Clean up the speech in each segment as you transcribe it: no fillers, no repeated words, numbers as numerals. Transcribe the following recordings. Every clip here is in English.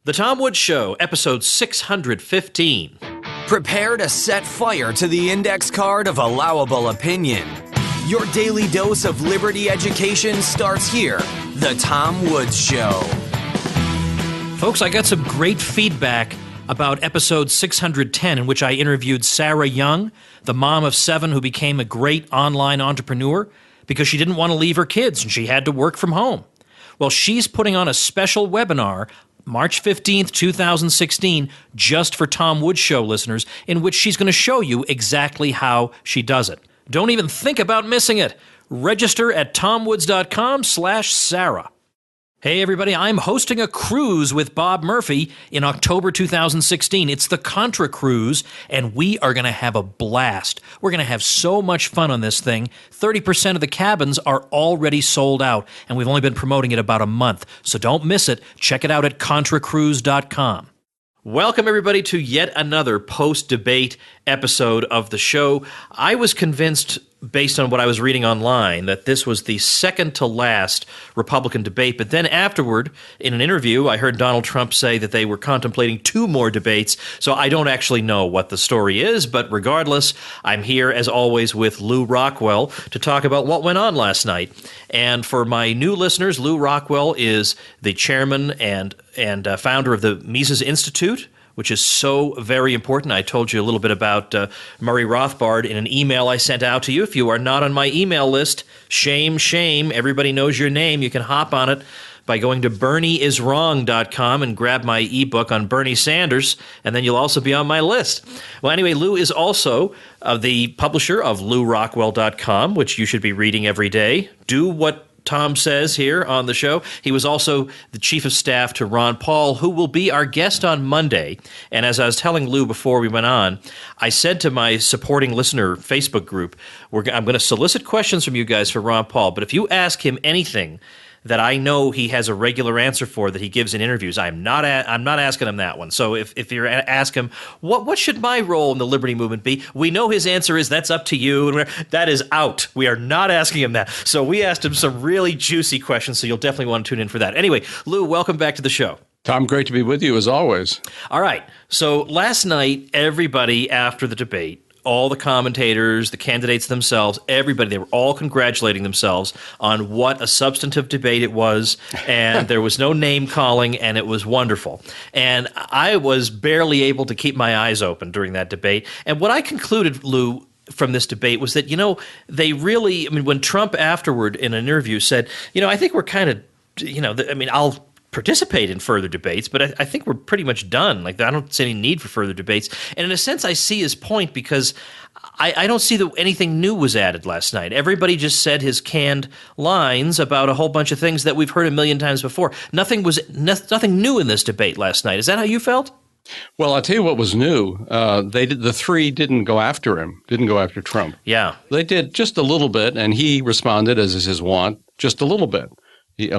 The Tom Woods Show, episode 615. Prepare to set fire to the index card of allowable opinion. Your daily dose of liberty education starts here. The Tom Woods Show. Folks, I got some great feedback about episode 610, in which I interviewed Sarah Young, the mom of 7 who became a great online entrepreneur because she didn't want to leave her kids and she had to work from home. Well, she's putting on a special webinar March 15th, 2016, just for Tom Woods Show listeners, in which she's going to show you exactly how she does it. Don't even think about missing it. Register at tomwoods.com/Sarah. Hey everybody, I'm hosting a cruise with Bob Murphy in October 2016. It's the Contra Cruise, and we are going to have a blast. We're going to have so much fun on this thing. 30% of the cabins are already sold out, and we've only been promoting it about a month. So don't miss it. Check it out at contracruise.com. Welcome, everybody, to yet another post-debate episode of the show. I was convinced, based on what I was reading online, that this was the second to last Republican debate. But then afterward, in an interview, I heard Donald Trump say that they were contemplating 2 more debates. So I don't actually know what the story is. But regardless, I'm here, as always, with Lew Rockwell to talk about what went on last night. And for my new listeners, Lew Rockwell is the chairman and founder of the Mises Institute, which is so very important. I told you a little bit about Murray Rothbard in an email I sent out to you. If you are not on my email list, shame, shame. Everybody knows your name. You can hop on it by going to BernieIsWrong.com and grab my ebook on Bernie Sanders, and then you'll also be on my list. Well, anyway, Lew is also the publisher of LewRockwell.com, which you should be reading every day. Do what Tom says here on the show. He was also the chief of staff to Ron Paul, who will be our guest on Monday. And as I was telling Lew before we went on, I said to my supporting listener Facebook group, I'm going to solicit questions from you guys for Ron Paul, but if you ask him anything that I know he has a regular answer for that he gives in interviews, I'm not asking him that one. So if you ask him, what should my role in the liberty movement be? We know his answer is, that's up to you. And that is out. We are not asking him that. So we asked him some really juicy questions, so you'll definitely want to tune in for that. Anyway, Lew, welcome back to the show. Tom, great to be with you as always. All right. So last night, everybody after the debate, all the commentators, the candidates themselves, everybody, they were all congratulating themselves on what a substantive debate it was, and there was no name calling, and it was wonderful. And I was barely able to keep my eyes open during that debate. And what I concluded, Lew, from this debate was that, they really, when Trump afterward in an interview said, I think we're kind of, I'll participate in further debates, but I think we're pretty much done. Like, I don't see any need for further debates. And in a sense, I see his point, because I don't see that anything new was added last night. Everybody just said his canned lines about a whole bunch of things that we've heard a million times before. Nothing new in this debate last night. Is that how you felt? Well, I'll tell you what was new. The 3 didn't go after him, didn't go after Trump. Yeah. They did just a little bit, and he responded, as is his wont, just a little bit.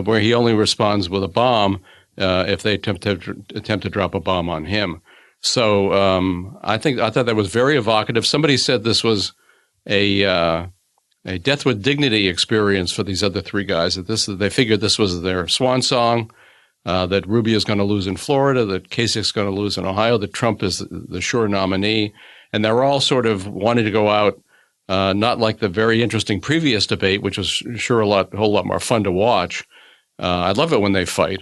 Where he only responds with a bomb if they attempt to drop a bomb on him. So I thought that was very evocative. Somebody said this was a death with dignity experience for these other 3 guys. That they figured this was their swan song. That Rubio's going to lose in Florida, that Kasich's going to lose in Ohio, that Trump is the sure nominee, and they're all sort of wanting to go out. Not like the very interesting previous debate, which was sure a whole lot more fun to watch. I love it when they fight.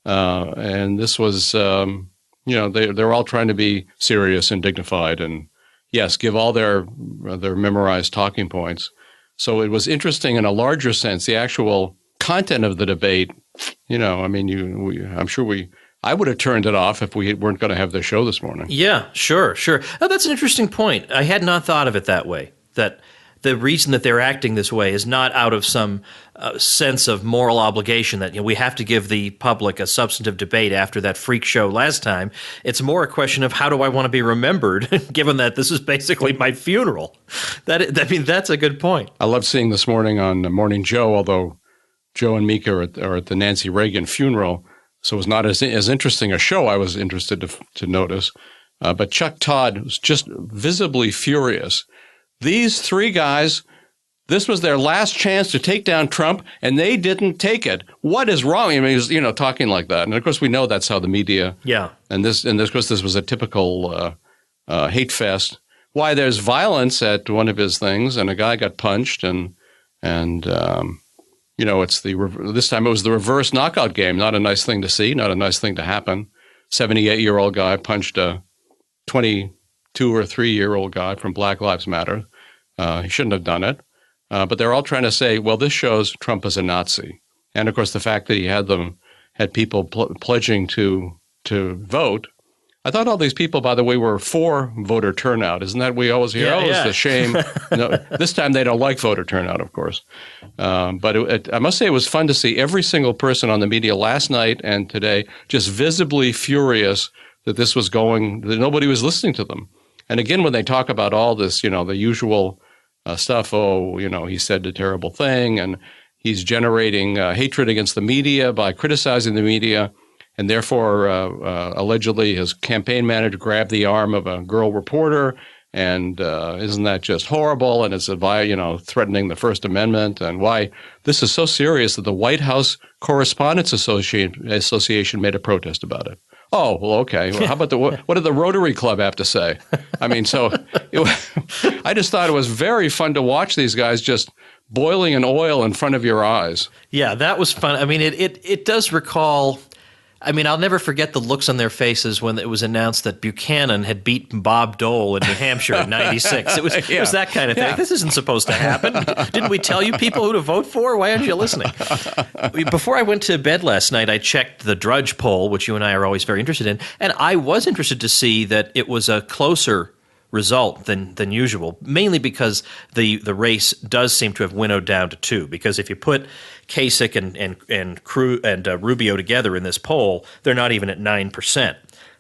And this was, they're all trying to be serious and dignified and, yes, give all their memorized talking points. So it was interesting in a larger sense. The actual content of the debate, I'm sure I would have turned it off if we weren't going to have the show this morning. Yeah, sure. Oh, that's an interesting point. I had not thought of it that way, that the reason that they're acting this way is not out of some sense of moral obligation that we have to give the public a substantive debate after that freak show last time. It's more a question of, how do I want to be remembered, given that this is basically my funeral? That's a good point. I love seeing this morning on Morning Joe, although Joe and Mika are at the Nancy Reagan funeral, so it was not as interesting a show I was interested to notice. But Chuck Todd was just visibly furious. These 3 guys This was their last chance to take down Trump, and they didn't take it. What is wrong? I mean, he was, talking like that. And of course, we know that's how the media. Yeah. And of course, this was a typical hate fest. Why there's violence at one of his things, and a guy got punched, and it's this time it was the reverse knockout game. Not a nice thing to see. Not a nice thing to happen. 78-year-old guy punched a 22 or 3-year-old guy from Black Lives Matter. He shouldn't have done it. But they're all trying to say, well, this shows Trump as a Nazi. And, of course, the fact that he had people pledging to vote. I thought all these people, by the way, were for voter turnout. Isn't that we always hear? It's a shame. No, this time they don't like voter turnout, of course. But I must say it was fun to see every single person on the media last night and today just visibly furious that this was going, that nobody was listening to them. And again, when they talk about all this, the usual stuff, he said a terrible thing, and he's generating hatred against the media by criticizing the media, and therefore, allegedly, his campaign manager grabbed the arm of a girl reporter, and isn't that just horrible? And it's threatening the First Amendment, and why this is so serious that the White House Correspondents Association made a protest about it. Oh, well, okay. Well, how about what did the Rotary Club have to say? I mean, I just thought it was very fun to watch these guys just boiling in oil in front of your eyes. Yeah, that was fun. I mean, it does recall. I mean, I'll never forget the looks on their faces when it was announced that Buchanan had beaten Bob Dole in New Hampshire in '96. It was that kind of thing. Yeah. This isn't supposed to happen. Didn't we tell you people who to vote for? Why aren't you listening? Before I went to bed last night, I checked the Drudge poll, which you and I are always very interested in, and I was interested to see that it was a closer result than usual, mainly because the race does seem to have winnowed down to 2. Because if you put Kasich and Rubio together in this poll, they're not even at 9%.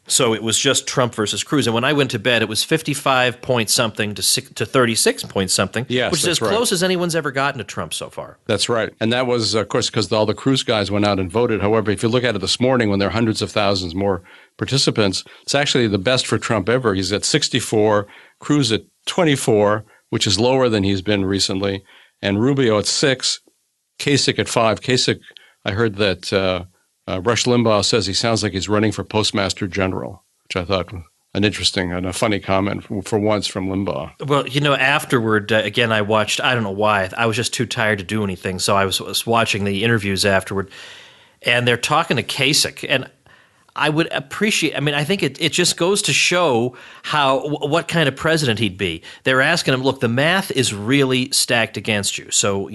So it was just Trump versus Cruz. And when I went to bed, it was 55 point something to 36 point something, yes, which is as close as anyone's ever gotten to Trump so far. That's right. And that was, of course, because all the Cruz guys went out and voted. However, if you look at it this morning when there are hundreds of thousands more participants, it's actually the best for Trump ever. He's at 64, Cruz at 24, which is lower than he's been recently, and Rubio at 6, Kasich at 5. Kasich, I heard that Rush Limbaugh says he sounds like he's running for Postmaster General, which I thought was an interesting and a funny comment for once from Limbaugh. Well, afterward, again, I watched, I don't know why, I was just too tired to do anything, so I was watching the interviews afterward, and they're talking to Kasich, and I would appreciate, I think it just goes to show what kind of president he'd be. They're asking him, look, the math is really stacked against you. So,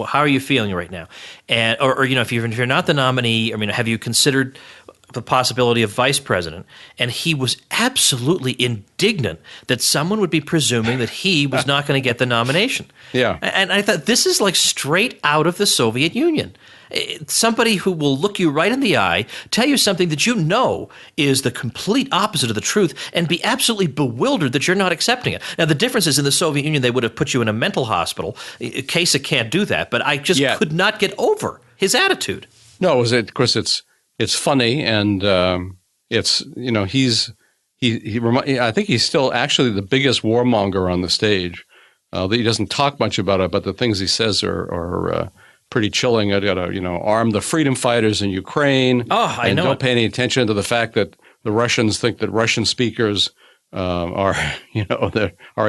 how are you feeling right now? And, or if you're not the nominee, have you considered the possibility of vice president? And he was absolutely indignant that someone would be presuming that he was not going to get the nomination. Yeah. And I thought, this is like straight out of the Soviet Union. Somebody who will look you right in the eye, tell you something that you know is the complete opposite of the truth, and be absolutely bewildered that you're not accepting it. Now, the difference is in the Soviet Union, they would have put you in a mental hospital. Kasich can't do that, but I just could not get over his attitude. No, of course, it's funny, and it's, I think he's still actually the biggest warmonger on the stage. He doesn't talk much about it, but the things he says are pretty chilling. I got to, arm the freedom fighters in Ukraine. Oh, I know. Don't pay any attention to the fact that the Russians think that Russian speakers are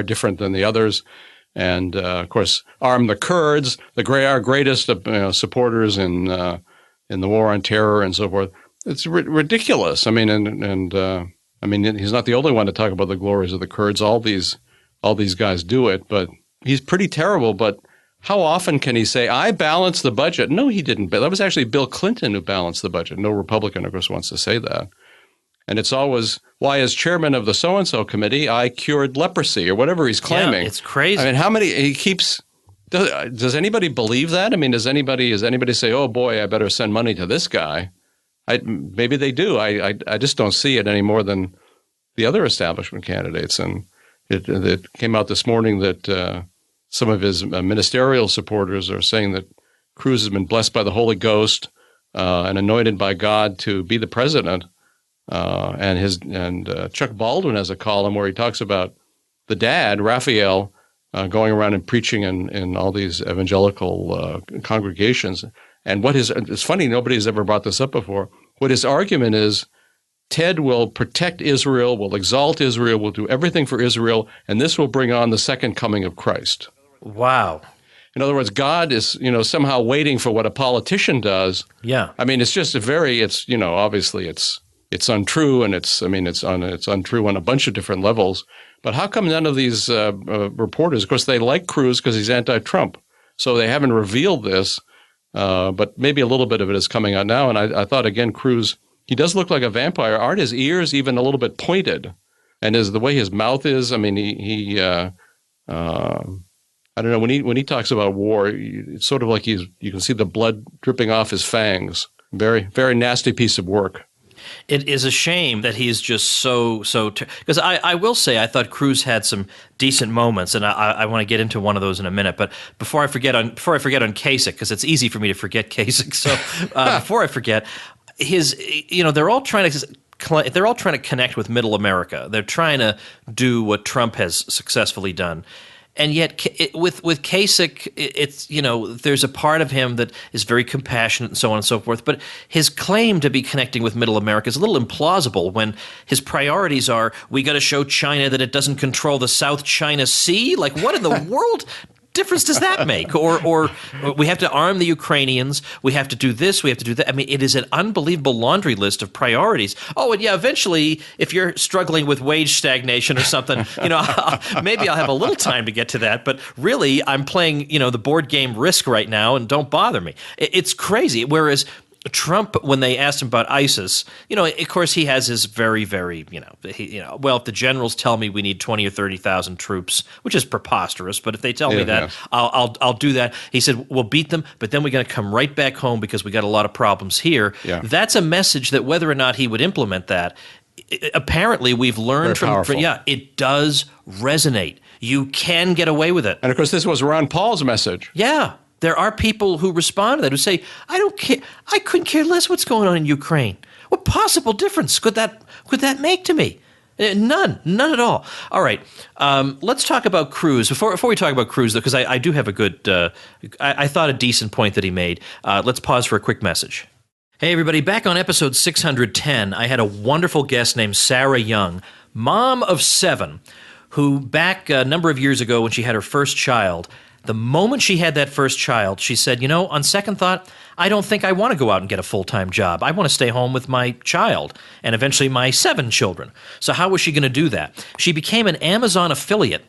different than the others. And of course, arm the Kurds, our greatest supporters in the war on terror and so forth. It's ridiculous. He's not the only one to talk about the glories of the Kurds. All these guys do it, but he's pretty terrible. But how often can he say, I balanced the budget? No, he didn't. That was actually Bill Clinton who balanced the budget. No Republican, of course, wants to say that. And it's always, why, as chairman of the so-and-so committee, I cured leprosy or whatever he's claiming. Yeah, it's crazy. How many he keeps – does anybody believe that? Does anybody say, oh, boy, I better send money to this guy? Maybe they do. I just don't see it any more than the other establishment candidates. And it came out this morning that some of his ministerial supporters are saying that Cruz has been blessed by the Holy Ghost and anointed by God to be the president. And Chuck Baldwin has a column where he talks about the dad, Raphael, going around and preaching in all these evangelical congregations. And it's funny, nobody's ever brought this up before. What his argument is, Ted will protect Israel, will exalt Israel, will do everything for Israel, and this will bring on the second coming of Christ. Wow. In other words, God is, somehow waiting for what a politician does. Yeah. I mean, it's just obviously it's untrue, and it's untrue on a bunch of different levels. But how come none of these reporters, of course, they like Cruz because he's anti-Trump, so they haven't revealed this, but maybe a little bit of it is coming out now. And I thought, again, Cruz, he does look like a vampire. Aren't his ears even a little bit pointed? And is the way his mouth is, I mean, I don't know, when he talks about war, it's sort of like you can see the blood dripping off his fangs. Very, very nasty piece of work. It is a shame that he's just so because I will say I thought Cruz had some decent moments, and I want to get into one of those in a minute. But before I forget on Kasich, because it's easy for me to forget Kasich. So before I forget, they're all trying to connect with Middle America. They're trying to do what Trump has successfully done. And yet, with Kasich, it's there's a part of him that is very compassionate and so on and so forth. But his claim to be connecting with Middle America is a little implausible when his priorities are: we got to show China that it doesn't control the South China Sea. Like, what in the world difference does that make? Or we have to arm the Ukrainians. We have to do this. We have to do that. I mean, it is an unbelievable laundry list of priorities. Oh, and yeah, eventually, if you're struggling with wage stagnation or something, maybe I'll have a little time to get to that. But really, I'm playing, the board game Risk right now, and don't bother me. It's crazy. Whereas Trump, when they asked him about ISIS, of course he has his very, very, well, if the generals tell me we need 20 or 30,000 troops, which is preposterous, but if they tell me that, yes, I'll do that. He said, we'll beat them, but then we're going to come right back home because we got a lot of problems here. Yeah. That's a message that whether or not he would implement that, apparently we've learned from it does resonate. You can get away with it. And of course, this was Ron Paul's message. Yeah. There are people who respond to that who say, I don't care. I couldn't care less what's going on in Ukraine. What possible difference could that make to me? None at all. All right. Let's talk about Cruz. Before we talk about Cruz, though, because I do have a good, I thought a decent point that he made. Let's pause for a quick message. Hey, everybody. Back on episode 610, I had a wonderful guest named Sarah Young, mom of 7, who back a number of years ago when she had her first child, the moment she had that first child, she said, on second thought, I don't think I want to go out and get a full-time job. I want to stay home with my child and eventually my 7 children. So how was she going to do that? She became an Amazon affiliate.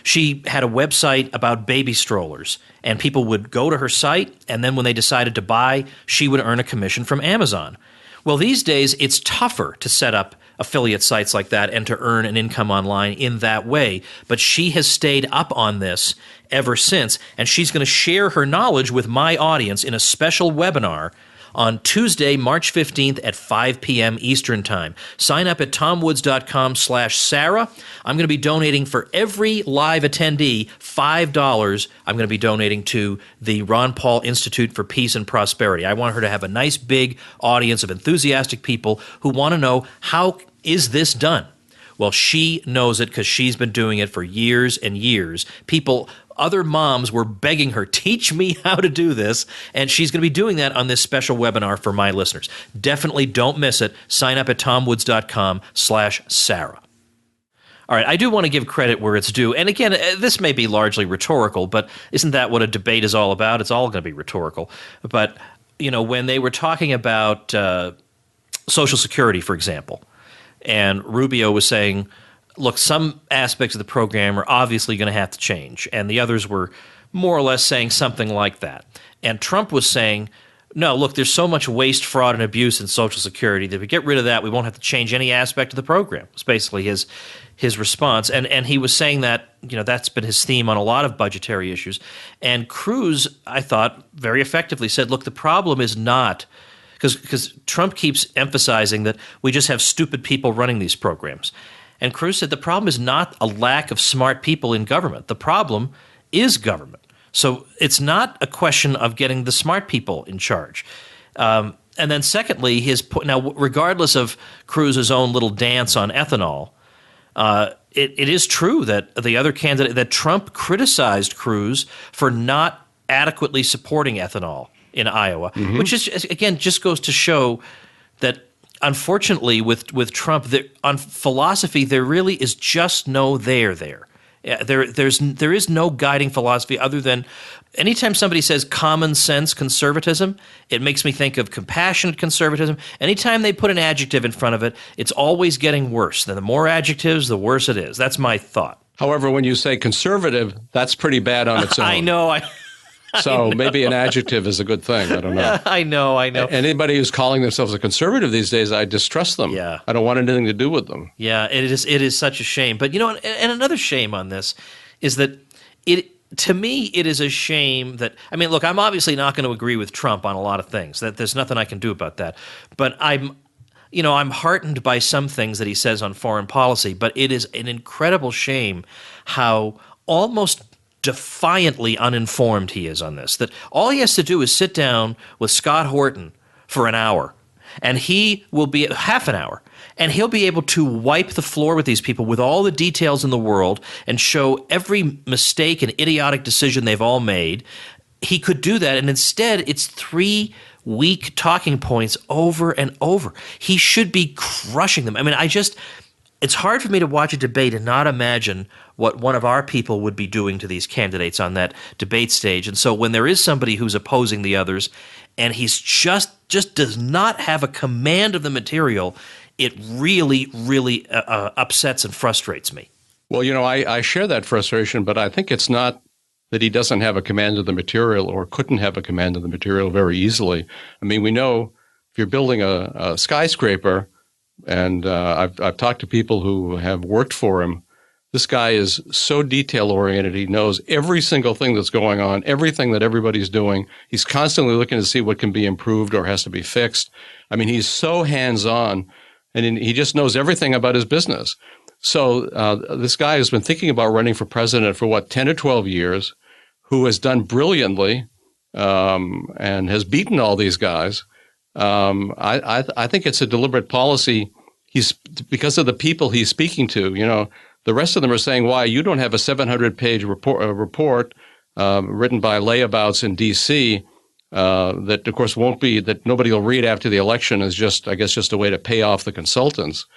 She had a website about baby strollers, and people would go to her site, and then when they decided to buy, she would earn a commission from Amazon. Well, these days, it's tougher to set up affiliate sites like that and to earn an income online in that way. But she has stayed up on this ever since, and she's going to share her knowledge with my audience in a special webinar on Tuesday, March 15th at 5 p.m. Eastern Time. Sign up at tomwoods.com/Sarah. I'm going to be donating for every live attendee $5. I'm going to be donating to the Ron Paul Institute for Peace and Prosperity. I want her to have a nice big audience of enthusiastic people who want to know, how is this done? Well, she knows it because she's been doing it for years and years. Other moms were begging her, teach me how to do this, and she's going to be doing that on this special webinar for my listeners. Definitely don't miss it. Sign up at tomwoods.com/Sarah. All right, I do want to give credit where it's due. And again, this may be largely rhetorical, but isn't that what a debate is all about? It's all going to be rhetorical. But, when they were talking about Social Security, for example, and Rubio was saying, look, some aspects of the program are obviously going to have to change, and the others were more or less saying something like that. And Trump was saying, no, look, there's so much waste, fraud, and abuse in Social Security that if we get rid of that, we won't have to change any aspect of the program. It's basically his response. And he was saying that, that's been his theme on a lot of budgetary issues. And Cruz, I thought, very effectively said, look, the problem is not because Trump keeps emphasizing that we just have stupid people running these programs. And Cruz said the problem is not a lack of smart people in government. The problem is government. So it's not a question of getting the smart people in charge. And then secondly, now regardless of Cruz's own little dance on ethanol, it is true that the other candidate, that Trump criticized Cruz for not adequately supporting ethanol in Iowa, which is, again, just goes to show that unfortunately with Trump, on philosophy, there really is just no there. There is no guiding philosophy other than anytime somebody says common sense conservatism, it makes me think of compassionate conservatism. Anytime they put an adjective in front of it, it's always getting worse. The more adjectives, the worse it is. That's my thought. However, when you say conservative, that's pretty bad on its own. I know. So maybe an adjective is a good thing. I don't know. I know. Anybody who's calling themselves a conservative these days, I distrust them. Yeah. I don't want anything to do with them. Yeah, it is such a shame. But, and another shame on this is that to me, it is a shame that, I mean, look, I'm obviously not going to agree with Trump on a lot of things. That there's nothing I can do about that. But I'm heartened by some things that he says on foreign policy. But it is an incredible shame how almost defiantly uninformed he is on this. That all he has to do is sit down with Scott Horton for an hour, and he will be half an hour, and he'll be able to wipe the floor with these people with all the details in the world and show every mistake and idiotic decision they've all made. He could do that, and instead it's 3 weak talking points over and over. He should be crushing them. I mean, it's hard for me to watch a debate and not imagine what one of our people would be doing to these candidates on that debate stage. And so when there is somebody who's opposing the others and he's just does not have a command of the material, it really, really upsets and frustrates me. Well, I share that frustration, but I think it's not that he doesn't have a command of the material or couldn't have a command of the material very easily. I mean, we know if you're building a skyscraper, and I've talked to people who have worked for him. This guy is so detail-oriented. He knows every single thing that's going on, everything that everybody's doing. He's constantly looking to see what can be improved or has to be fixed. I mean, he's so hands-on, and he just knows everything about his business. So this guy has been thinking about running for president for, 10 or 12 years, who has done brilliantly and has beaten all these guys. I think it's a deliberate policy. Because of the people he's speaking to. The rest of them are saying, "Why you don't have a 700-page report written by layabouts in D.C. That, of course, that nobody will read after the election is just a way to pay off the consultants."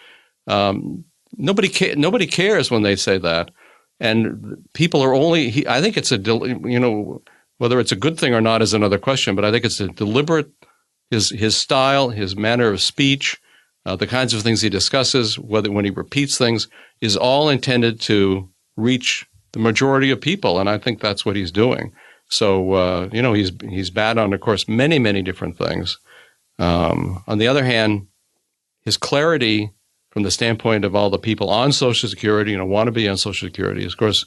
Nobody cares when they say that, and people are only. I think it's whether it's a good thing or not is another question. But I think it's a deliberate. His style, his manner of speech, the kinds of things he discusses, when he repeats things, is all intended to reach the majority of people, and I think that's what he's doing. So, he's bad on, of course, many, many different things. On the other hand, his clarity from the standpoint of all the people on Social Security, want to be on Social Security, of course,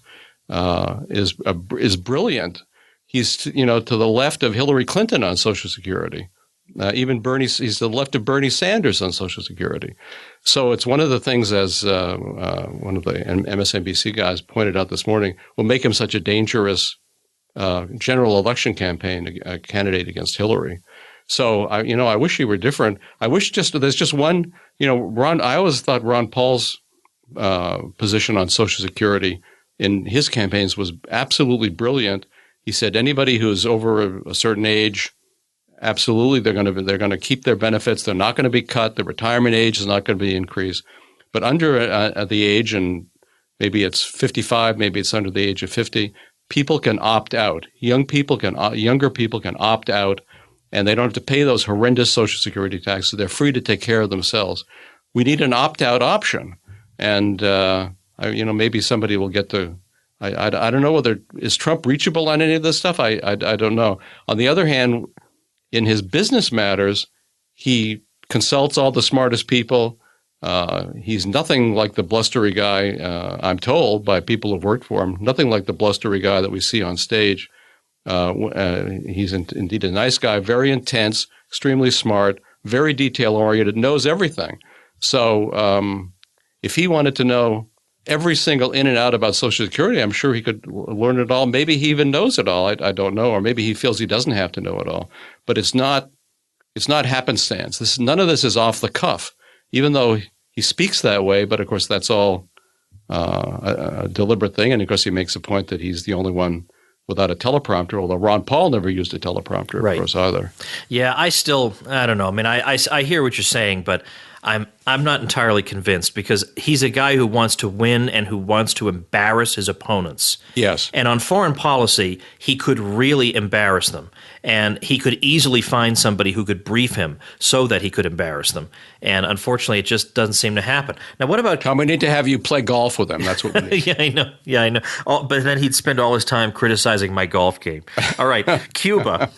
is brilliant. He's, to the left of Hillary Clinton on Social Security. Even he's to the left of Bernie Sanders on Social Security. So it's one of the things, as one of the MSNBC guys pointed out this morning, will make him such a dangerous general election campaign candidate against Hillary. So I wish he were different. I wish there's just one. I always thought Ron Paul's position on Social Security in his campaigns was absolutely brilliant. He said anybody who's over a certain age, absolutely, they're going to keep their benefits. They're not going to be cut. The retirement age is not going to be increased. But under the age, and maybe it's 55, maybe it's under the age of 50, people can opt out. Younger people can opt out, and they don't have to pay those horrendous Social Security taxes. They're free to take care of themselves. We need an opt-out option, and maybe somebody will get to. I don't know whether is Trump reachable on any of this stuff. I don't know. On the other hand, in his business matters, he consults all the smartest people. He's nothing like the blustery guy, I'm told by people who've worked for him, nothing like the blustery guy that we see on stage. He's indeed a nice guy, very intense, extremely smart, very detail-oriented, knows everything. So if he wanted to know every single in and out about Social Security, I'm sure he could learn it all. Maybe he even knows it all. I don't know. Or maybe he feels he doesn't have to know it all. But it's not happenstance. None of this is off the cuff, even though he speaks that way. But of course, that's all a deliberate thing. And of course, he makes the point that he's the only one without a teleprompter, although Ron Paul never used a teleprompter, Right. of course, either. Yeah, I don't know. I mean, I hear what you're saying, but I'm not entirely convinced because he's a guy who wants to win and who wants to embarrass his opponents. Yes. And on foreign policy, he could really embarrass them. And he could easily find somebody who could brief him so that he could embarrass them. And unfortunately, it just doesn't seem to happen. Now, what about... Tom, we need to have you play golf with him. That's what we need. Yeah, I know. But then he'd spend all his time criticizing my golf game. All right, Cuba.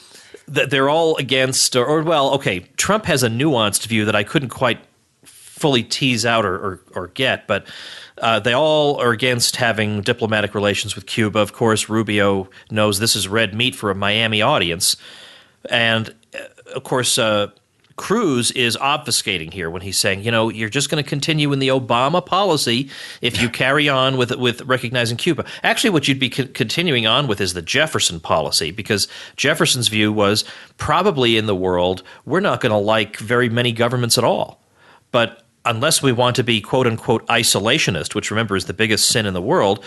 They're all against, Trump has a nuanced view that I couldn't quite fully tease out or get, but they all are against having diplomatic relations with Cuba. Of course, Rubio knows this is red meat for a Miami audience. And, of course, Cruz is obfuscating here when he's saying, you're just going to continue in the Obama policy if you carry on with recognizing Cuba. Actually, what you'd be continuing on with is the Jefferson policy, because Jefferson's view was probably in the world, we're not going to like very many governments at all. But unless we want to be, quote unquote, isolationist, which remember is the biggest sin in the world,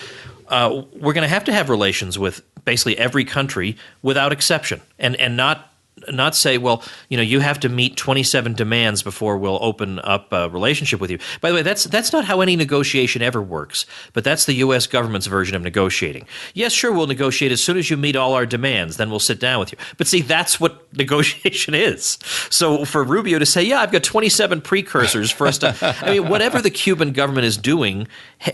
we're going to have relations with basically every country without exception, and not say, well, you have to meet 27 demands before we'll open up a relationship with you. By the way, that's not how any negotiation ever works, but that's the U.S. government's version of negotiating. Yes, sure, we'll negotiate as soon as you meet all our demands, then we'll sit down with you. But see, that's what negotiation is. So for Rubio to say, yeah, I've got 27 precursors for us to – I mean, whatever the Cuban government is doing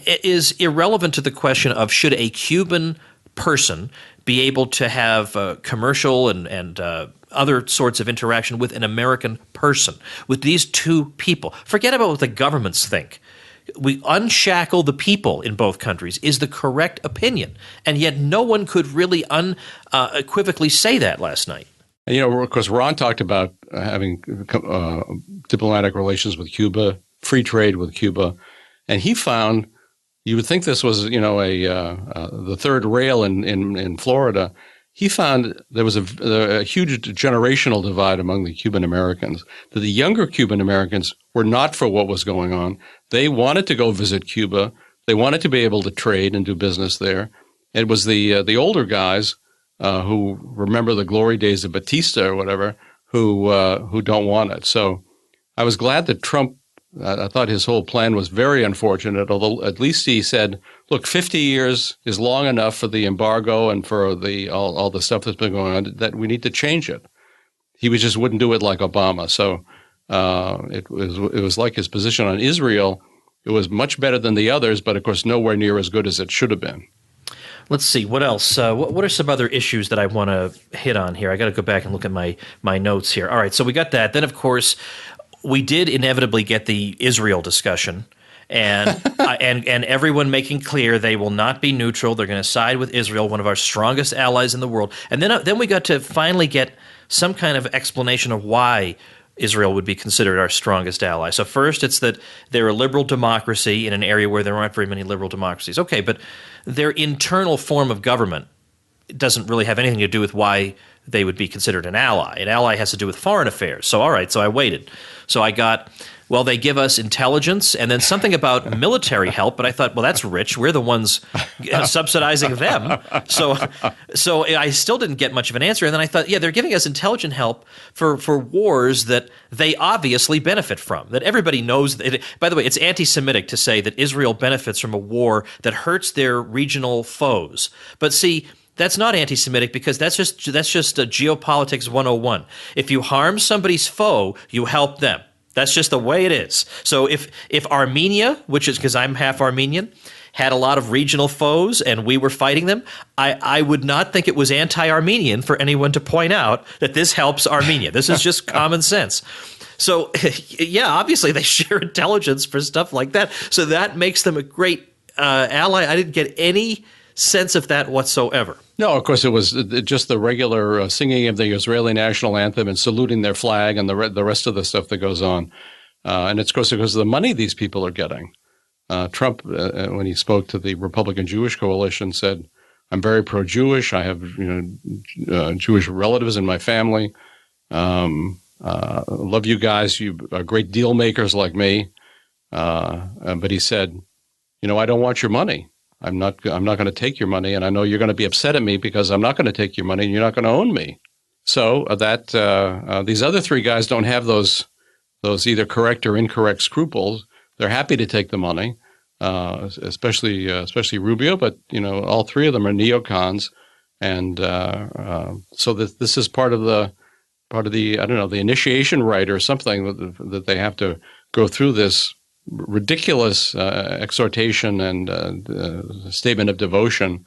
is irrelevant to the question of should a Cuban person be able to have commercial and other sorts of interaction with an American person, with these two people. Forget about what the governments think. We unshackle the people in both countries is the correct opinion. And yet no one could really unequivocally say that last night. And, of course, Ron talked about having diplomatic relations with Cuba, free trade with Cuba. And he found, you would think this was, the third rail in Florida. He found there was a huge generational divide among the Cuban Americans, that the younger Cuban Americans were not for what was going on. They wanted to go visit Cuba. They wanted to be able to trade and do business there. It was the older guys who remember the glory days of Batista or whatever who don't want it. So I was glad that Trump, I thought his whole plan was very unfortunate, although at least he said, look, 50 years is long enough for the embargo and for all the stuff that's been going on that we need to change it. He just wouldn't do it like Obama. So it was like his position on Israel. It was much better than the others, but of course nowhere near as good as it should have been. Let's see, what else? What are some other issues that I want to hit on here? I got to go back and look at my notes here. All right, so we got that. Then, of course, we did inevitably get the Israel discussion. And and everyone making clear they will not be neutral. They're going to side with Israel, one of our strongest allies in the world. And then we got to finally get some kind of explanation of why Israel would be considered our strongest ally. So first, it's that they're a liberal democracy in an area where there aren't very many liberal democracies. Okay, but their internal form of government doesn't really have anything to do with why they would be considered an ally. An ally has to do with foreign affairs. So all right, so I waited. So I got, well, they give us intelligence and then something about military help, but I thought, well, that's rich. We're the ones subsidizing them. So I still didn't get much of an answer. And then I thought, yeah, they're giving us intelligent help for wars that they obviously benefit from, that everybody knows. By the way, it's anti-Semitic to say that Israel benefits from a war that hurts their regional foes. But see, that's not anti-Semitic because that's just a geopolitics 101. If you harm somebody's foe, you help them. That's just the way it is. So if Armenia, which is because I'm half Armenian, had a lot of regional foes and we were fighting them, I would not think it was anti-Armenian for anyone to point out that this helps Armenia. This is just common sense. So, yeah, obviously they share intelligence for stuff like that. So that makes them a great ally. I didn't get any sense of that whatsoever. No, of course, it was just the regular singing of the Israeli national anthem and saluting their flag and the rest of the stuff that goes on. And it's, of course, because of the money these people are getting. Trump, when he spoke to the Republican Jewish coalition, said, I'm very pro-Jewish. I have Jewish relatives in my family. Love you guys. You are great deal makers like me. But he said, I don't want your money. I'm not going to take your money, and I know you're going to be upset at me because I'm not going to take your money, and you're not going to own me. So these other three guys don't have those either correct or incorrect scruples. They're happy to take the money, especially Rubio. But all three of them are neocons, and so this is part of the I don't know, the initiation rite or something that they have to go through this ridiculous exhortation and statement of devotion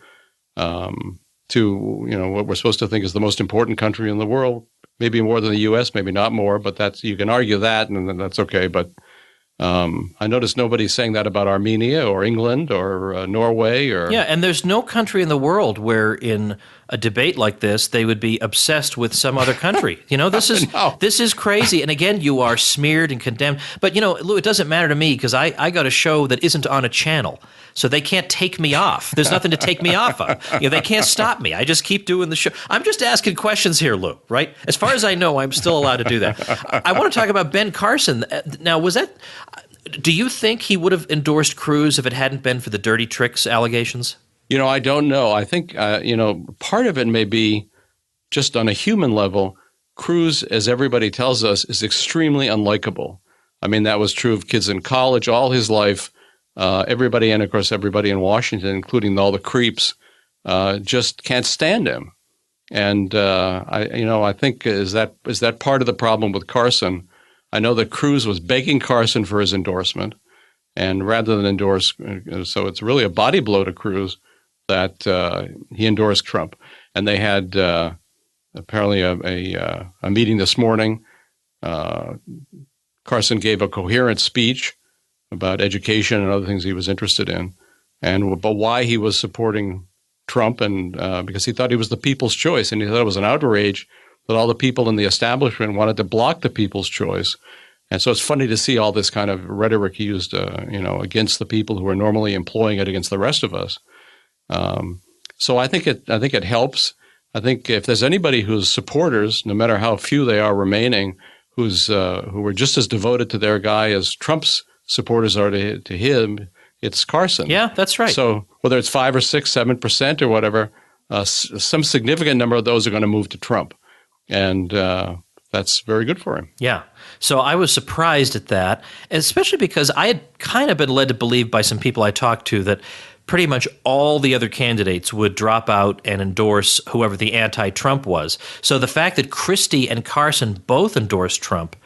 to what we're supposed to think is the most important country in the world, maybe more than the U.S., maybe not more, but you can argue that, and that's okay. But I noticed nobody's saying that about Armenia or England or Norway or and there's no country in the world where in a debate like this they would be obsessed with some other country. This is crazy. And again, you are smeared and condemned. But Lou, it doesn't matter to me because I got a show that isn't on a channel, so they can't take me off. There's nothing to take me off of. They can't stop me. I just keep doing the show. I'm just asking questions here, Lou. Right? As far as I know, I'm still allowed to do that. I want to talk about Ben Carson. Now, do you think he would have endorsed Cruz if it hadn't been for the dirty tricks allegations? I don't know. I think, part of it may be just on a human level. Cruz, as everybody tells us, is extremely unlikable. I mean, that was true of kids in college all his life. Everybody, and of course, everybody in Washington, including all the creeps, just can't stand him. And I think is that part of the problem with Carson? I know that Cruz was begging Carson for his endorsement, and rather than endorse, so it's really a body blow to Cruz that he endorsed Trump. And they had apparently a meeting this morning. Carson gave a coherent speech about education and other things he was interested in, but why he was supporting Trump, and because he thought he was the people's choice, and he thought it was an outrage that all the people in the establishment wanted to block the people's choice. And so it's funny to see all this kind of rhetoric used, against the people who are normally employing it against the rest of us. So I think it helps. I think if there's anybody whose supporters, no matter how few they are remaining, who are just as devoted to their guy as Trump's supporters are to him, it's Carson. Yeah, that's right. So whether it's 5 or 6, 7% or whatever, some significant number of those are going to move to Trump. And that's very good for him. Yeah. So I was surprised at that, especially because I had kind of been led to believe by some people I talked to that pretty much all the other candidates would drop out and endorse whoever the anti-Trump was. So the fact that Christie and Carson both endorsed Trump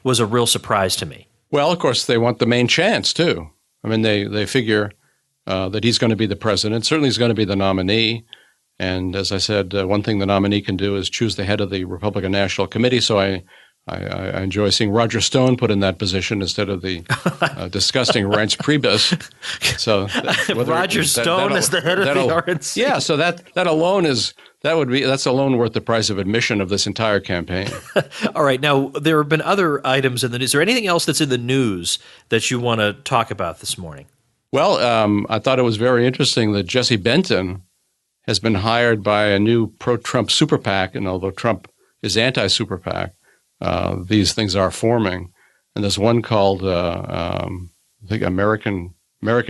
was a real surprise to me. Well, of course, they want the main chance, too. I mean, they figure that he's going to be the president. Certainly he's going to be the nominee. And as I said, one thing the nominee can do is choose the head of the Republican National Committee. So I enjoy seeing Roger Stone put in that position instead of the disgusting Reince Priebus. So Roger Stone is the head of the RNC. Yeah, so that's alone worth the price of admission of this entire campaign. All right. Now, there have been other items in the news. Is there anything else that's in the news that you want to talk about this morning? Well, I thought it was very interesting that Jesse Benton has been hired by a new pro-Trump super PAC, and although Trump is anti-super PAC, these things are forming. And there's one called, I think, American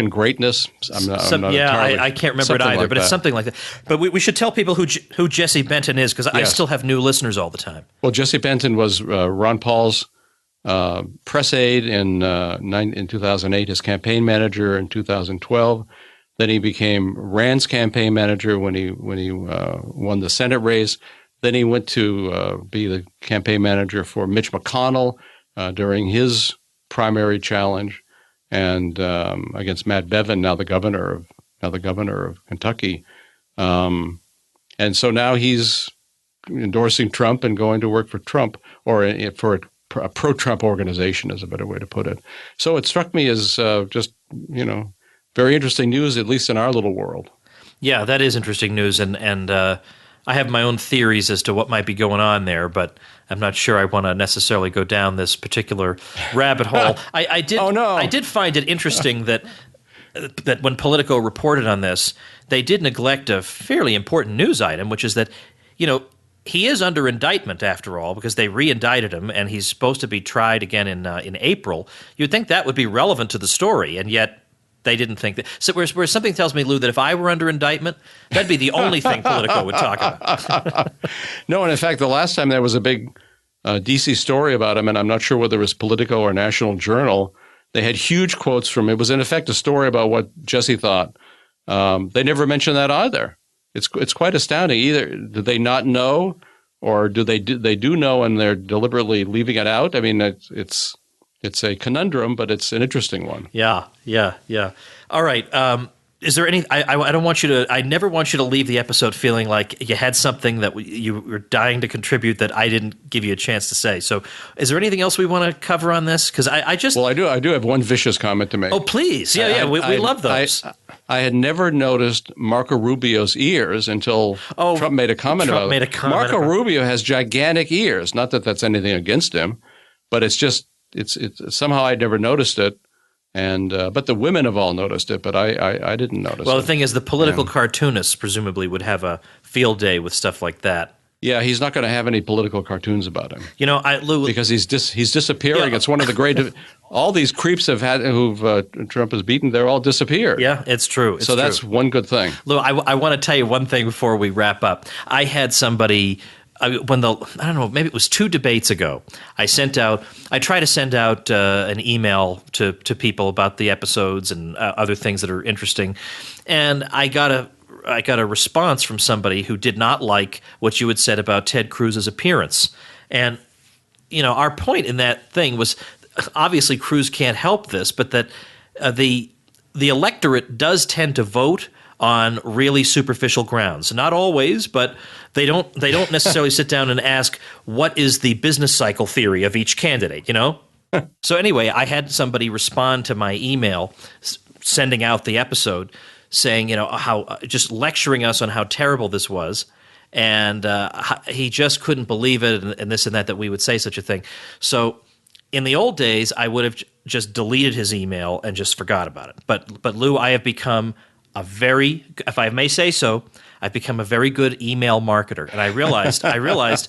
Greatness. I can't remember it either, but it's something like that. But we should tell people who Jesse Benton is, because I still have new listeners all the time. Well, Jesse Benton was Ron Paul's press aide in 2008, his campaign manager in 2012. Then he became Rand's campaign manager when he won the Senate race. Then he went to be the campaign manager for Mitch McConnell during his primary challenge, and against Matt Bevin, now the governor of Kentucky. And so now he's endorsing Trump and going to work for Trump, or for a pro-Trump organization is a better way to put it. So it struck me as just very interesting news, at least in our little world. Yeah, that is interesting news, and I have my own theories as to what might be going on there, but I'm not sure I want to necessarily go down this particular rabbit hole. I did find it interesting that when Politico reported on this, they did neglect a fairly important news item, which is that, he is under indictment after all, because they re-indicted him, and he's supposed to be tried again in April. You'd think that would be relevant to the story, and yet they didn't think that. So where something tells me, Lou, that if I were under indictment, that'd be the only thing Politico would talk about. No, and in fact, the last time there was a big D.C. story about him, and I'm not sure whether it was Politico or National Journal, they had huge quotes from him. It was, in effect, a story about what Jesse thought. They never mentioned that either. It's quite astounding. Either did they not know, or do they do know and they're deliberately leaving it out? I mean, it's a conundrum, but it's an interesting one. Yeah. All right. Is there any? I don't want you to. I never want you to leave the episode feeling like you had something that you were dying to contribute that I didn't give you a chance to say. So, is there anything else we want to cover on this? Because I just. Well, I do have one vicious comment to make. Oh, please. Yeah. We love those. I had never noticed Marco Rubio's ears until Trump made a comment about it. Marco Rubio has gigantic ears. Not that that's anything against him, but it's somehow I'd never noticed it. And but the women have all noticed it, but I didn't notice it. Well, the thing is, the political cartoonists presumably would have a field day with stuff like that. Yeah, he's not going to have any political cartoons about him. You know, Lou, because he's disappearing. Yeah. It's one of the great. All these creeps who've Trump has beaten. They're all disappeared. Yeah, it's true. So that's one good thing. Lou, I want to tell you one thing before we wrap up. I had somebody. I don't know, maybe it was 2 debates ago. I try to send out an email to people about the episodes and other things that are interesting, and I got a response from somebody who did not like what you had said about Ted Cruz's appearance. And our point in that thing was obviously Cruz can't help this, but that the electorate does tend to vote on really superficial grounds. Not always, but they don't necessarily sit down and ask, what is the business cycle theory of each candidate, So anyway, I had somebody respond to my email sending out the episode saying, how just lecturing us on how terrible this was. And he just couldn't believe it and this and that we would say such a thing. So in the old days, I would have just deleted his email and just forgot about it. But Lou, I have become if I may say so, I've become a very good email marketer. And I realized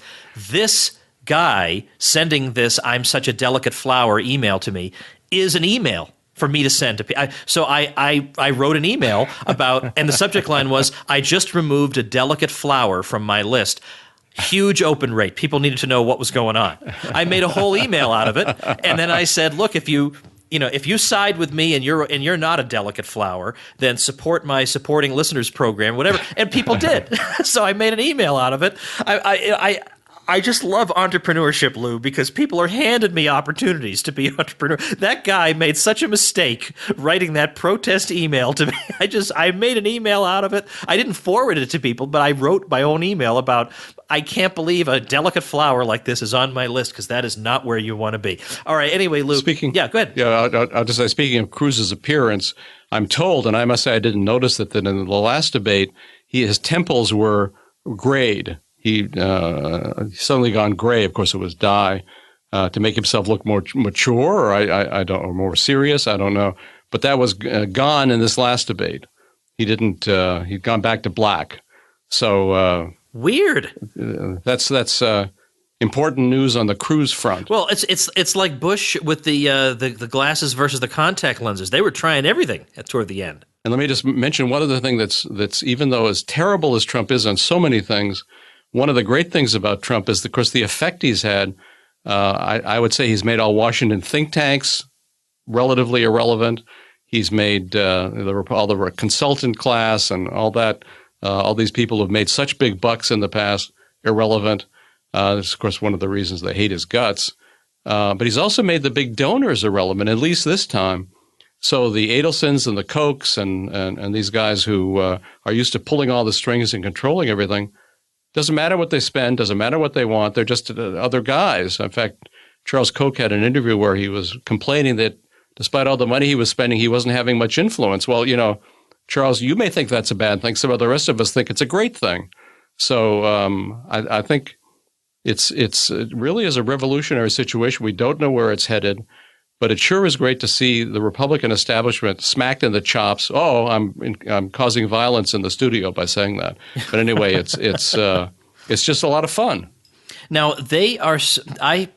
this guy sending this "I'm such a delicate flower" email to me is an email for me to send to people. So I wrote an email about, and the subject line was, "I just removed a delicate flower from my list." Huge open rate. People needed to know what was going on. I made a whole email out of it, and then I said, "Look, if you side with me and you're not a delicate flower, then support my supporting listeners program, whatever." And people did. So I made an email out of it. I just love entrepreneurship, Lou, because people are handing me opportunities to be an entrepreneur. That guy made such a mistake writing that protest email to me. I made an email out of it. I didn't forward it to people, but I wrote my own email about, I can't believe a delicate flower like this is on my list, because that is not where you want to be. All right. Anyway, Lou. Yeah, go ahead. Yeah, I'll just say, speaking of Cruz's appearance, I'm told, and I must say I didn't notice that in the last debate, his temples were grayed. He suddenly gone gray. Of course, it was dye to make himself look more mature, or I don't, or more serious. I don't know. But that was gone in this last debate. He didn't. He'd gone back to black. So weird. That's important news on the Cruz front. Well, it's like Bush with the glasses versus the contact lenses. They were trying everything toward the end. And let me just mention one other thing that's even though as terrible as Trump is on so many things, one of the great things about Trump is, of course, the effect he's had. I would say he's made all Washington think tanks relatively irrelevant. He's made all the consultant class and all that. All these people who've made such big bucks in the past irrelevant. That's, of course, one of the reasons they hate his guts. But he's also made the big donors irrelevant, at least this time. So the Adelsons and the Kochs and these guys who are used to pulling all the strings and controlling everything, doesn't matter what they spend, doesn't matter what they want. They're just other guys. In fact, Charles Koch had an interview where he was complaining that despite all the money he was spending, he wasn't having much influence. Well, Charles, you may think that's a bad thing. Some of the rest of us think it's a great thing. So I think it really is a revolutionary situation. We don't know where it's headed, but it sure is great to see the Republican establishment smacked in the chops. Oh, I'm causing violence in the studio by saying that. But anyway, it's just a lot of fun. Now they are. I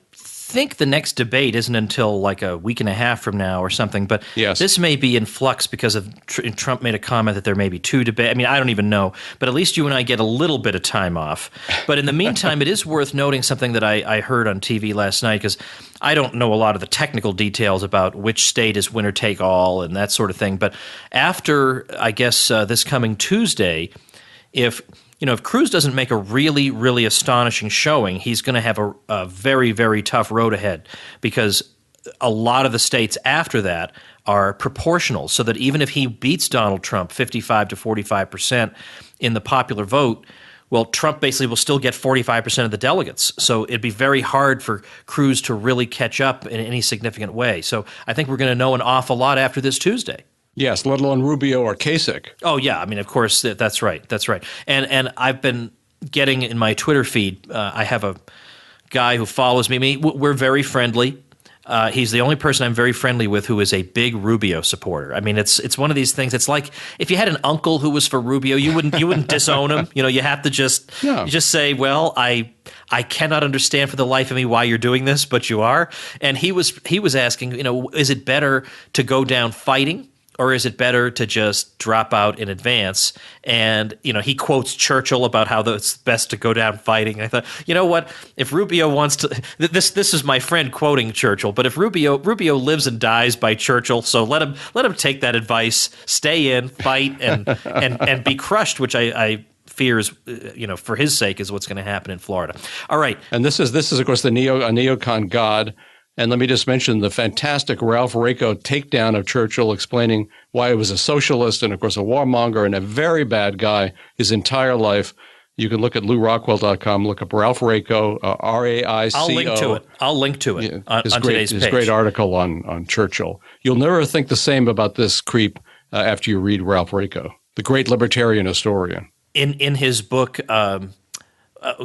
think the next debate isn't until like a week and a half from now or something. But Yes. this may be in flux because of Trump made a comment that there may be 2 debates. I mean, I don't even know. But at least you and I get a little bit of time off. But in the meantime, it is worth noting something that I heard on TV last night, because I don't know a lot of the technical details about which state is winner take all and that sort of thing. But after, I guess, this coming Tuesday, if Cruz doesn't make a really, really astonishing showing, he's going to have a very, very tough road ahead, because a lot of the states after that are proportional, so that even if he beats Donald Trump 55 to 45% in the popular vote, well, Trump basically will still get 45% of the delegates. So it'd be very hard for Cruz to really catch up in any significant way. So I think we're going to know an awful lot after this Tuesday. Yes, let alone Rubio or Kasich. Oh, yeah. I mean, of course, that's right. That's right. And I've been getting in my Twitter feed, I have a guy who follows me. We're very friendly. He's the only person I'm very friendly with who is a big Rubio supporter. I mean, it's one of these things. It's like if you had an uncle who was for Rubio, you wouldn't disown him. You have to just say, well, I cannot understand for the life of me why you're doing this, but you are. And he was asking, is it better to go down fighting, or is it better to just drop out in advance? And, he quotes Churchill about how it's best to go down fighting. And I thought, you know what? If Rubio wants to – this is my friend quoting Churchill. But if Rubio lives and dies by Churchill, so let him take that advice, stay in, fight, and be crushed, which I fear is, for his sake, is what's going to happen in Florida. All right. And this is of course, a neocon god. And let me just mention the fantastic Ralph Rico takedown of Churchill, explaining why he was a socialist and, of course, a warmonger and a very bad guy his entire life. You can look at LouRockwell.com, look up Ralph Rico, R-A-I-C-O. I'll link to it on today's page. His great article on Churchill. You'll never think the same about this creep after you read Ralph Rico, the great libertarian historian. In his book,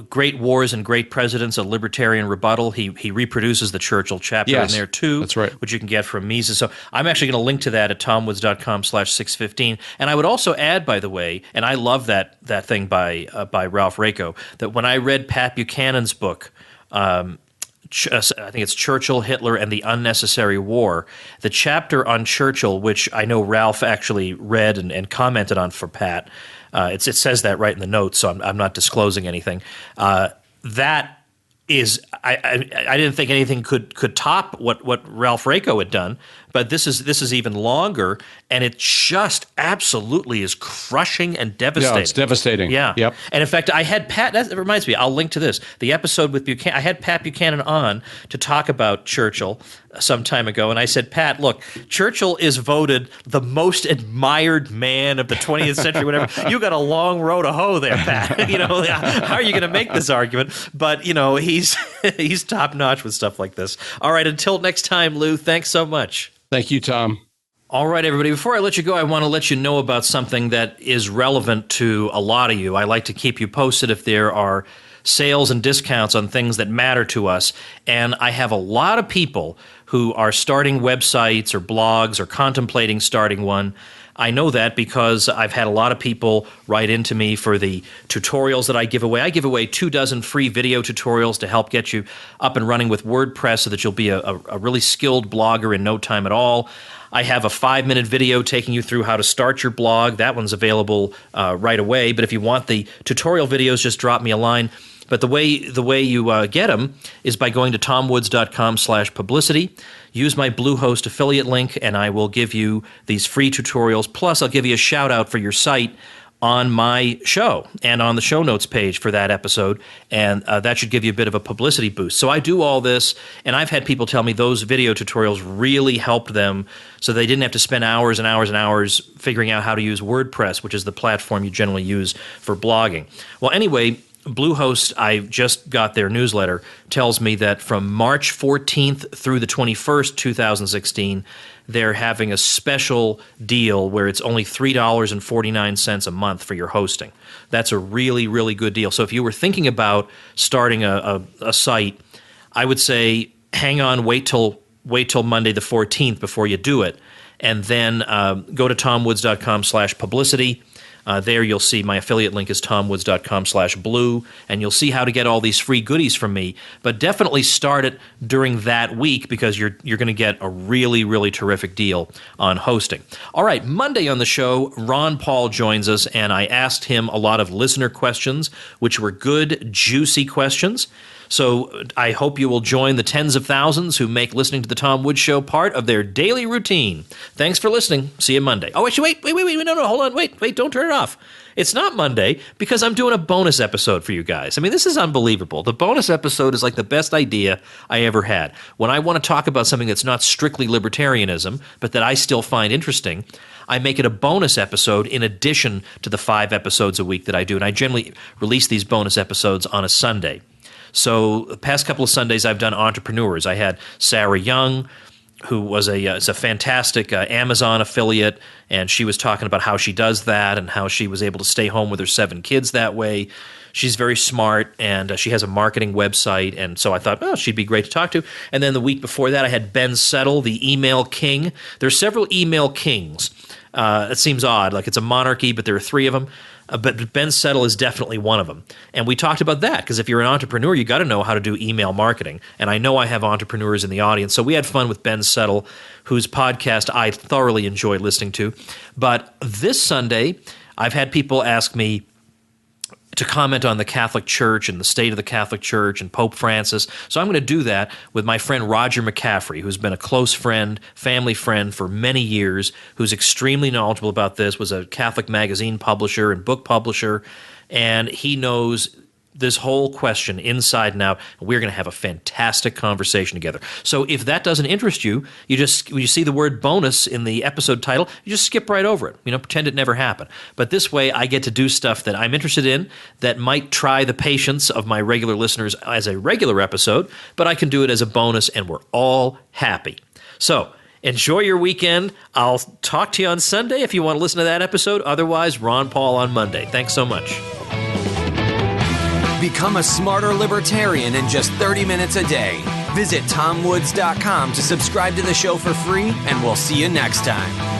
Great Wars and Great Presidents, a Libertarian Rebuttal, he reproduces the Churchill chapter in there too. That's right. Which you can get from Mises. So I'm actually going to link to that at tomwoods.com/615. And I would also add, by the way, and I love that thing by Ralph Rico, that when I read Pat Buchanan's book, I think it's Churchill, Hitler, and the Unnecessary War, the chapter on Churchill, which I know Ralph actually read and commented on for Pat, it says that right in the notes, so I'm not disclosing anything. That is, I didn't think anything could top what Ralph Rico had done, but this is even longer, and it just absolutely is crushing and devastating. Yeah, it's devastating. Yeah. Yep. And in fact, I had Pat. That reminds me. I'll link to this. The episode with Buchanan. I had Pat Buchanan on to talk about Churchill some time ago, and I said, Pat, look, Churchill is voted the most admired man of the 20th century. Whatever. You got a long row to hoe there, Pat. How are you going to make this argument? But he's top notch with stuff like this. All right. Until next time, Lou. Thanks so much. Thank you, Tom. All right, everybody. Before I let you go, I want to let you know about something that is relevant to a lot of you. I like to keep you posted if there are sales and discounts on things that matter to us. And I have a lot of people who are starting websites or blogs or contemplating starting one. I know that because I've had a lot of people write into me for the tutorials that I give away. I give away 24 free video tutorials to help get you up and running with WordPress so that you'll be a really skilled blogger in no time at all. I have a 5-minute video taking you through how to start your blog. That one's available right away. But if you want the tutorial videos, just drop me a line. But the way you get them is by going to tomwoods.com/publicity. Use my Bluehost affiliate link, and I will give you these free tutorials. Plus, I'll give you a shout-out for your site on my show and on the show notes page for that episode, and that should give you a bit of a publicity boost. So I do all this, and I've had people tell me those video tutorials really helped them so they didn't have to spend hours and hours and hours figuring out how to use WordPress, which is the platform you generally use for blogging. Well, anyway, Bluehost, I just got their newsletter, tells me that from March 14th through the 21st, 2016, they're having a special deal where it's only $3.49 a month for your hosting. That's a really, really good deal. So if you were thinking about starting a site, I would say hang on, wait till Monday the 14th before you do it, and then go to tomwoods.com/publicity. There you'll see my affiliate link is tomwoods.com/blue, and you'll see how to get all these free goodies from me. But definitely start it during that week because you're going to get a really, really terrific deal on hosting. All right, Monday on the show, Ron Paul joins us, and I asked him a lot of listener questions, which were good, juicy questions. So I hope you will join the tens of thousands who make listening to the Tom Woods Show part of their daily routine. Thanks for listening. See you Monday. Oh, wait, no, hold on, wait, don't turn it off. It's not Monday because I'm doing a bonus episode for you guys. I mean, this is unbelievable. The bonus episode is like the best idea I ever had. When I want to talk about something that's not strictly libertarianism, but that I still find interesting, I make it a bonus episode in addition to the 5 episodes a week that I do. And I generally release these bonus episodes on a Sunday. So the past couple of Sundays, I've done entrepreneurs. I had Sarah Young, who is a fantastic Amazon affiliate, and she was talking about how she does that and how she was able to stay home with her 7 kids that way. She's very smart, and she has a marketing website, and so I thought, oh, she'd be great to talk to. And then the week before that, I had Ben Settle, the email king. There are several email kings. It seems odd, like it's a monarchy, but there are 3 of them. But Ben Settle is definitely one of them. And we talked about that because if you're an entrepreneur, you got to know how to do email marketing. And I know I have entrepreneurs in the audience. So we had fun with Ben Settle, whose podcast I thoroughly enjoyed listening to. But this Sunday, I've had people ask me to comment on the Catholic Church and the state of the Catholic Church and Pope Francis. So I'm going to do that with my friend Roger McCaffrey, who's been a close friend, family friend for many years, who's extremely knowledgeable about this, was a Catholic magazine publisher and book publisher, and he knows this whole question inside and out. We're going to have a fantastic conversation together. So if that doesn't interest you, when you see the word bonus in the episode title, you just skip right over it. Pretend it never happened. But this way, I get to do stuff that I'm interested in that might try the patience of my regular listeners as a regular episode, but I can do it as a bonus, and we're all happy. So enjoy your weekend. I'll talk to you on Sunday if you want to listen to that episode. Otherwise, Ron Paul on Monday. Thanks so much. Become a smarter libertarian in just 30 minutes a day. Visit tomwoods.com to subscribe to the show for free, and we'll see you next time.